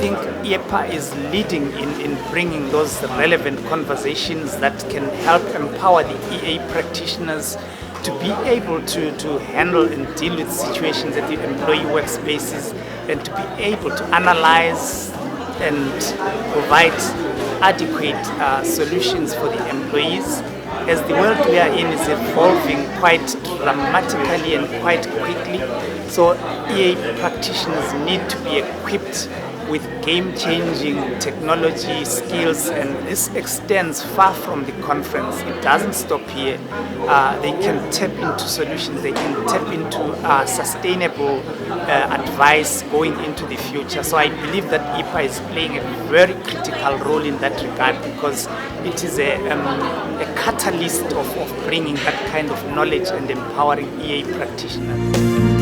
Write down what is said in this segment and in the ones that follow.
think EAPA is leading in bringing those relevant conversations that can help empower the EA practitioners to be able to handle and deal with situations at the employee workspaces, and to be able to analyze and provide adequate solutions for the employees, as the world we are in is evolving quite dramatically and quite quickly. So EA practitioners need to be equipped with game-changing technology skills, and this extends far from the conference. It doesn't stop here. They can tap into solutions, they can tap into sustainable advice going into the future. So I believe that EAPA is playing a very critical role in that regard, because it is a catalyst of bringing that kind of knowledge and empowering EA practitioners.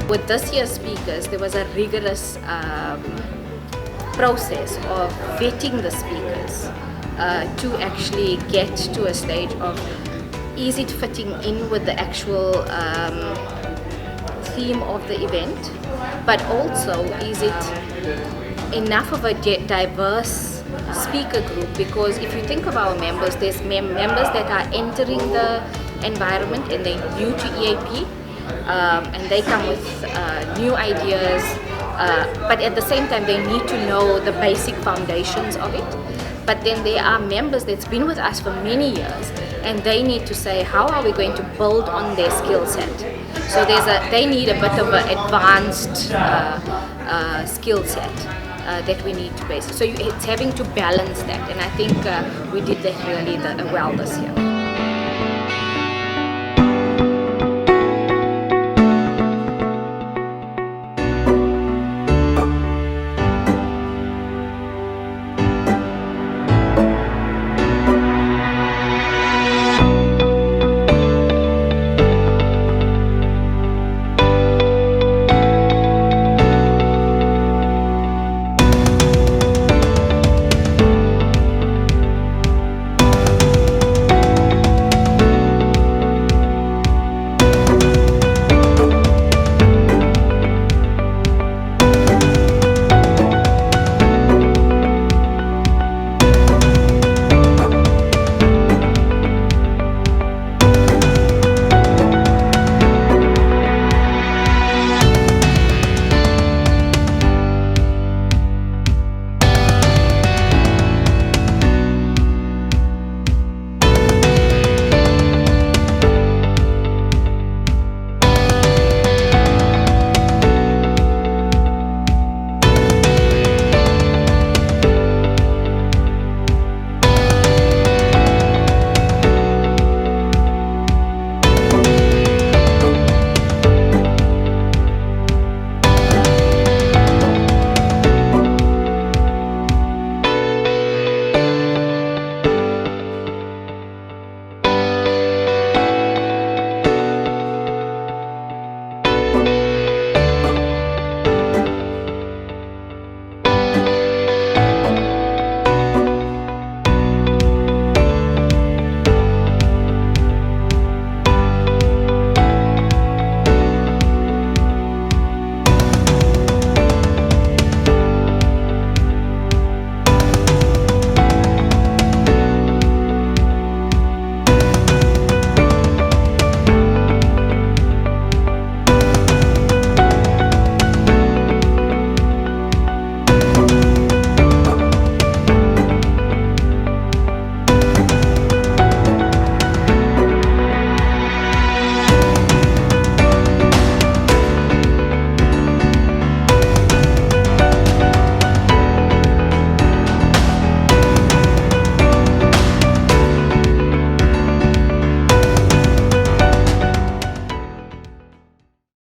With this year's speakers, there was a rigorous process of vetting the speakers to actually get to a stage of, is it fitting in with the actual theme of the event, but also is it enough of a diverse speaker group? Because if you think of our members, there's members that are entering the environment and they're new to EAP. And they come with new ideas, but at the same time they need to know the basic foundations of it. But then there are members that's been with us for many years, and they need to say, how are we going to build on their skill set? So they need a bit of an advanced skill set that we need to base. So it's having to balance that, and I think we did that really well this year.